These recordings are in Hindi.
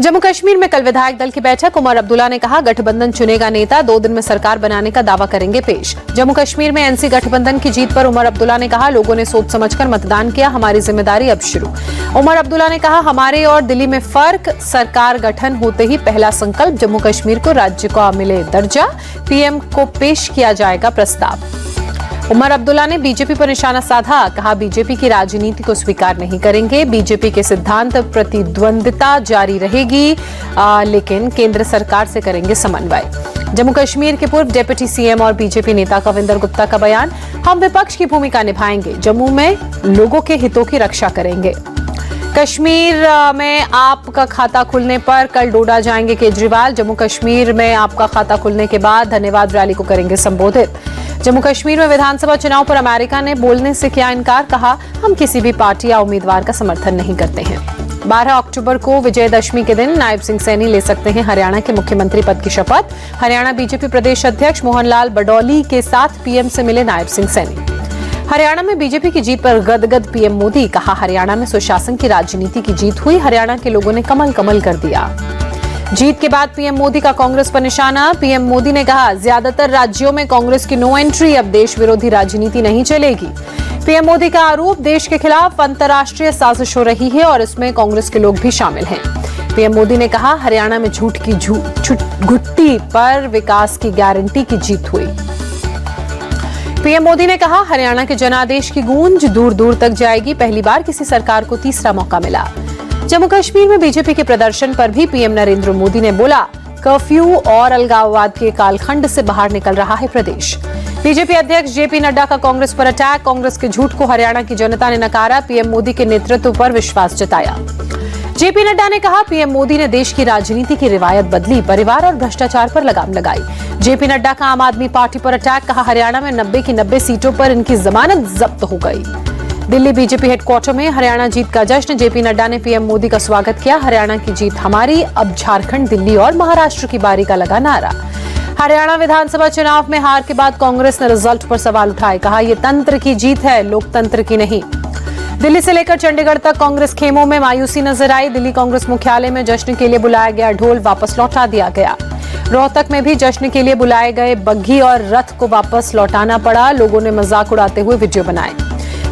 जम्मू कश्मीर में कल विधायक दल की बैठक। उमर अब्दुल्ला ने कहा, गठबंधन चुनेगा नेता, 2 दिन में सरकार बनाने का दावा करेंगे पेश। जम्मू कश्मीर में एनसी गठबंधन की जीत पर उमर अब्दुल्ला ने कहा, लोगों ने सोच समझकर मतदान किया, हमारी जिम्मेदारी अब शुरू। उमर अब्दुल्ला ने कहा, हमारे और दिल्ली में फर्क, सरकार गठन होते ही पहला संकल्प जम्मू कश्मीर को राज्य का मिले दर्जा, पीएम को पेश किया जाएगा प्रस्ताव। उमर अब्दुल्ला ने बीजेपी पर निशाना साधा, कहा बीजेपी की राजनीति को स्वीकार नहीं करेंगे, बीजेपी के सिद्धांत प्रतिद्वंदिता जारी रहेगी, लेकिन केंद्र सरकार से करेंगे समन्वय। जम्मू कश्मीर के पूर्व डिप्टी सीएम और बीजेपी नेता कविंदर गुप्ता का बयान, हम विपक्ष की भूमिका निभाएंगे, जम्मू में लोगों के हितों की रक्षा करेंगे। कश्मीर में आपका खाता खुलने पर कल डोडा जाएंगे केजरीवाल। जम्मू कश्मीर में आपका खाता खुलने के बाद धन्यवाद रैली को करेंगे संबोधित। जम्मू कश्मीर में विधानसभा चुनाव पर अमेरिका ने बोलने से किया इनकार, कहा हम किसी भी पार्टी या उम्मीदवार का समर्थन नहीं करते हैं। 12 अक्टूबर को विजयदशमी के दिन नायब सिंह सैनी ले सकते हैं हरियाणा के मुख्यमंत्री पद की शपथ। हरियाणा बीजेपी प्रदेश अध्यक्ष मोहनलाल बडौली के साथ पीएम से मिले नायब सिंह सैनी। हरियाणा में बीजेपी की जीत पर गदगद पीएम मोदी, कहा हरियाणा में सुशासन की राजनीति की जीत हुई, हरियाणा के लोगों ने कमल कमल कर दिया। जीत के बाद पीएम मोदी का कांग्रेस पर निशाना, पीएम मोदी ने कहा ज्यादातर राज्यों में कांग्रेस की नो एंट्री, अब देश विरोधी राजनीति नहीं चलेगी। पीएम मोदी का आरोप, देश के खिलाफ अंतर्राष्ट्रीय साजिश हो रही है और इसमें कांग्रेस के लोग भी शामिल हैं। पीएम मोदी ने कहा हरियाणा में झूठ की घुट्टी पर विकास की गारंटी की जीत हुई। पीएम मोदी ने कहा हरियाणा के जनादेश की गूंज दूर दूर तक जाएगी, पहली बार किसी सरकार को तीसरा मौका मिला। जम्मू कश्मीर में बीजेपी के प्रदर्शन पर भी पीएम नरेंद्र मोदी ने बोला, कर्फ्यू और अलगाववाद के कालखंड से बाहर निकल रहा है प्रदेश। बीजेपी अध्यक्ष जेपी नड्डा का कांग्रेस पर अटैक, कांग्रेस के झूठ को हरियाणा की जनता ने नकारा, पीएम मोदी के नेतृत्व पर विश्वास जताया। जेपी नड्डा ने कहा पीएम मोदी ने देश की राजनीति की रिवायत बदली, परिवार और भ्रष्टाचार पर लगाम लगाई। जेपी नड्डा का आम आदमी पार्टी पर अटैक, कहा हरियाणा में 90 की 90 सीटों पर इनकी जमानत जब्त हो गई। दिल्ली बीजेपी हेडक्वार्टर में हरियाणा जीत का जश्न, जेपी नड्डा ने पीएम मोदी का स्वागत किया, हरियाणा की जीत हमारी, अब झारखंड, दिल्ली और महाराष्ट्र की बारी का लगा नारा। हरियाणा विधानसभा चुनाव में हार के बाद कांग्रेस ने रिजल्ट पर सवाल उठाए, कहा यह तंत्र की जीत है, लोकतंत्र की नहीं। दिल्ली से लेकर चंडीगढ़ तक कांग्रेस खेमों में मायूसी नजर आई। दिल्ली कांग्रेस मुख्यालय में जश्न के लिए बुलाया गया ढोल वापस लौटा दिया गया। रोहतक में भी जश्न के लिए बुलाए गए बग्घी और रथ को वापस लौटाना पड़ा, लोगों ने मजाक उड़ाते हुए वीडियो बनाए।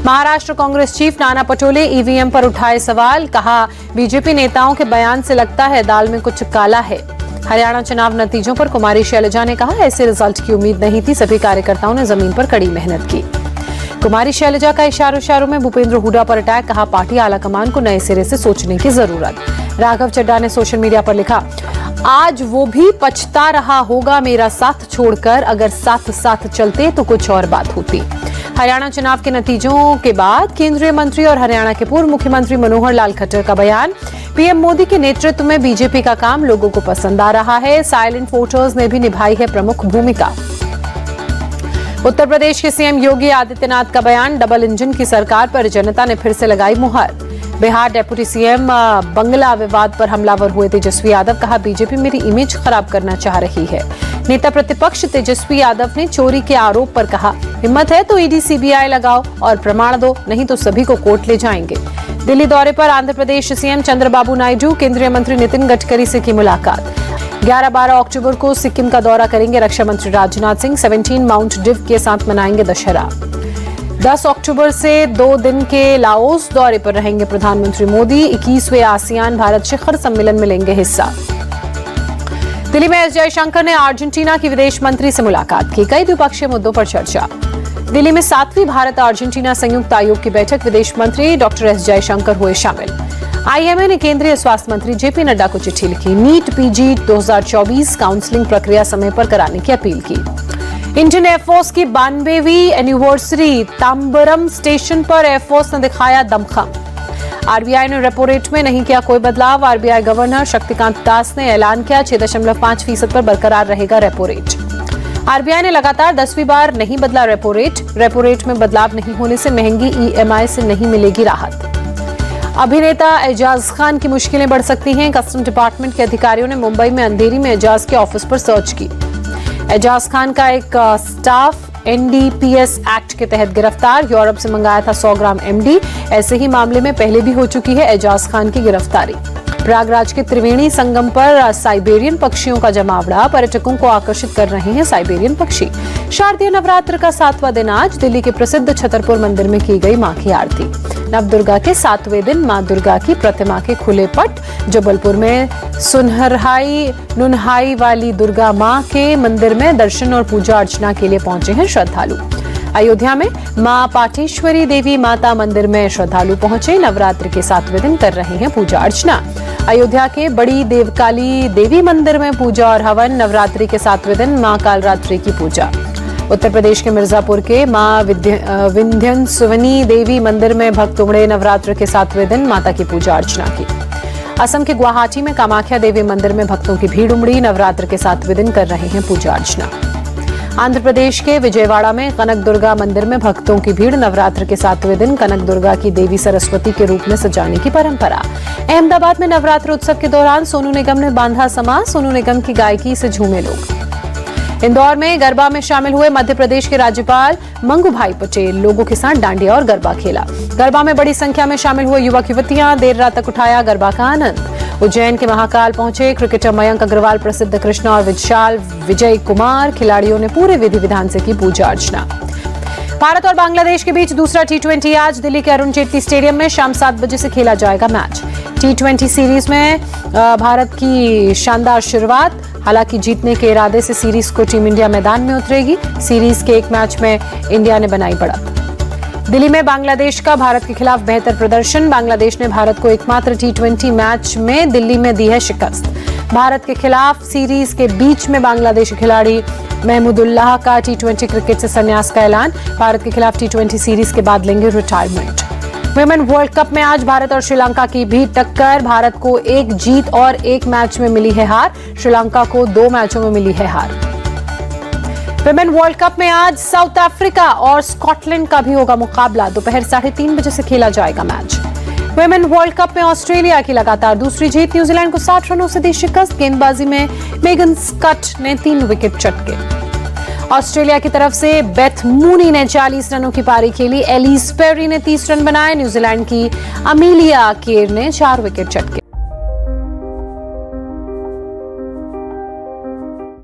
महाराष्ट्र कांग्रेस चीफ नाना पटोले ईवीएम पर उठाए सवाल, कहा बीजेपी नेताओं के बयान से लगता है दाल में कुछ काला है। हरियाणा चुनाव नतीजों पर कुमारी शैलजा ने कहा ऐसे रिजल्ट की उम्मीद नहीं थी, सभी कार्यकर्ताओं ने जमीन पर कड़ी मेहनत की। कुमारी शैलजा का इशारों में भूपेंद्र हुड्डा पर अटैक, कहा पार्टी आलाकमान को नए सिरे से सोचने की जरूरत। राघव चड्ढा ने सोशल मीडिया पर लिखा, आज वो भी पछता रहा होगा मेरा साथ छोड़कर, अगर साथ साथ चलते तो कुछ और बात होती। हरियाणा चुनाव के नतीजों के बाद केंद्रीय मंत्री और हरियाणा के पूर्व मुख्यमंत्री मनोहर लाल खट्टर का बयान, पीएम मोदी के नेतृत्व में बीजेपी का काम लोगों को पसंद आ रहा है, साइलेंट वोटर्स ने भी निभाई है प्रमुख भूमिका। उत्तर प्रदेश के सीएम योगी आदित्यनाथ का बयान, डबल इंजन की सरकार पर जनता ने फिर से लगाई मुहर। बिहार डिप्टी सीएम बंगला विवाद पर हमलावर हुए तेजस्वी यादव, कहा बीजेपी मेरी इमेज खराब करना चाह रही है। नेता प्रतिपक्ष तेजस्वी यादव ने चोरी के आरोप पर कहा, हिम्मत है तो ईडी सीबीआई लगाओ और प्रमाण दो, नहीं तो सभी को कोर्ट ले जाएंगे। दिल्ली दौरे पर आंध्र प्रदेश सीएम चंद्रबाबू नायडू, केंद्रीय मंत्री नितिन गडकरी से की मुलाकात। 11-12 अक्टूबर को सिक्किम का दौरा करेंगे रक्षा मंत्री राजनाथ सिंह, 17 माउंट डिव के साथ मनाएंगे दशहरा। 10 अक्टूबर से 2 दिन के लाओस दौरे पर रहेंगे प्रधानमंत्री मोदी, 21वें आसियान भारत शिखर सम्मेलन में लेंगे हिस्सा। दिल्ली में एस जयशंकर ने अर्जेंटीना की विदेश मंत्री से मुलाकात की, कई द्विपक्षीय मुद्दों पर चर्चा। दिल्ली में 7वीं भारत अर्जेंटीना संयुक्त आयोग की बैठक, विदेश मंत्री डॉक्टर एस जयशंकर हुए शामिल। आईएमए ने केंद्रीय स्वास्थ्य मंत्री जेपी नड्डा को चिट्ठी लिखी, नीट पीजी 2024 काउंसलिंग प्रक्रिया समय पर कराने की अपील की। इंडियन एयरफोर्स की 92वीं एनिवर्सरी, तांबरम स्टेशन पर एयरफोर्स ने दिखाया दमखम। आरबीआई ने रेपो रेट में नहीं किया कोई बदलाव, आरबीआई गवर्नर शक्तिकांत दास ने ऐलान किया 6.5% पर बरकरार रहेगा रेपो रेट। आरबीआई ने लगातार 10वीं बार नहीं बदला रेपो रेट में बदलाव नहीं होने से महंगी ईएमआई से नहीं मिलेगी राहत। अभिनेता एजाज खान की मुश्किलें बढ़ सकती हैं, कस्टम डिपार्टमेंट के अधिकारियों ने मुंबई में अंधेरी में एजाज के ऑफिस पर सर्च की। एजाज खान का एक स्टाफ एनडीपीएस एक्ट के तहत गिरफ्तार, यूरोप से मंगाया था 100 ग्राम एमडी। ऐसे ही मामले में पहले भी हो चुकी है एजाज खान की गिरफ्तारी। प्रयागराज के त्रिवेणी संगम पर साइबेरियन पक्षियों का जमावड़ा, पर्यटकों को आकर्षित कर रहे हैं साइबेरियन पक्षी। शारदीय नवरात्र का 7वां दिन आज दिल्ली के प्रसिद्ध छतरपुर मंदिर में की गई मां की आरती। नवदुर्गा के 7वें दिन मां दुर्गा की प्रतिमा के खुले पट। जबलपुर में सुनहराई नुनहाई वाली दुर्गा मां के मंदिर में दर्शन और पूजा अर्चना के लिए पहुंचे हैं श्रद्धालु। अयोध्या में मां पाटेश्वरी देवी माता मंदिर में श्रद्धालु पहुंचे, नवरात्र के 7वें दिन कर रहे हैं पूजा अर्चना। अयोध्या के बड़ी देवकाली देवी मंदिर में पूजा और हवन, नवरात्रि के 7वें दिन मां कालरात्रि की पूजा। उत्तर प्रदेश के मिर्जापुर के मां विंध्यवासिनी देवी मंदिर में भक्त उमड़े, नवरात्र के 7वें दिन माता की पूजा अर्चना की। असम के गुवाहाटी में कामाख्या देवी मंदिर में भक्तों की भीड़ उमड़ी, नवरात्र के 7वें दिन कर रहे हैं पूजा अर्चना। आंध्र प्रदेश के विजयवाड़ा में कनक दुर्गा मंदिर में भक्तों की भीड़, नवरात्र के 7वें दिन कनक दुर्गा की देवी सरस्वती के रूप में सजाने की परंपरा। अहमदाबाद में नवरात्र उत्सव के दौरान सोनू निगम ने बांधा समा, सोनू निगम की गायकी से झूमे लोग। इंदौर में गरबा में शामिल हुए मध्य प्रदेश के राज्यपाल मंगू भाई पटेल, लोगों के साथ डांडिया और गरबा खेला। गरबा में बड़ी संख्या में शामिल हुए युवक युवतियां देर रात तक उठाया गरबा का आनंद। उज्जैन के महाकाल पहुंचे क्रिकेटर मयंक अग्रवाल, प्रसिद्ध कृष्णा और विशाल विजय कुमार। खिलाड़ियों ने पूरे विधि विधान से की पूजा अर्चना। भारत और बांग्लादेश के बीच दूसरा T20 आज दिल्ली के अरुण जेटली स्टेडियम में शाम 7 बजे से खेला जाएगा मैच। T20 सीरीज में भारत की शानदार शुरुआत, हालांकि जीतने के इरादे से सीरीज को टीम इंडिया मैदान में उतरेगी। सीरीज के एक मैच में इंडिया ने बनाई बढ़त। दिल्ली में बांग्लादेश का भारत के खिलाफ बेहतर प्रदर्शन, बांग्लादेश ने भारत को एकमात्र T20 मैच में दिल्ली में दी है शिकस्त। भारत के खिलाफ सीरीज के बीच में बांग्लादेशी खिलाड़ी महमूदुल्लाह का T20 क्रिकेट से संन्यास का ऐलान, भारत के खिलाफ T20 सीरीज के बाद लेंगे रिटायरमेंट। वुमेन वर्ल्ड कप में आज भारत और श्रीलंका की भी टक्कर, भारत को 1 जीत और 1 मैच में मिली है हार, श्रीलंका को 2 मैचों में मिली है हार। वुमेन वर्ल्ड कप में आज साउथ अफ्रीका और स्कॉटलैंड का भी होगा मुकाबला, दोपहर 3:30 बजे से खेला जाएगा मैच। वुमेन वर्ल्ड कप में ऑस्ट्रेलिया की लगातार दूसरी जीत, न्यूजीलैंड को 60 रनों से दी शिकस्त। गेंदबाजी में मेगन स्कट ने 3 विकेट चटके। ऑस्ट्रेलिया की तरफ से बेथ मूनी ने 40 रनों की पारी खेली, एलिस पेरी ने 30 रन बनाए, न्यूजीलैंड की अमीलिया केर ने 4 विकेट चटके।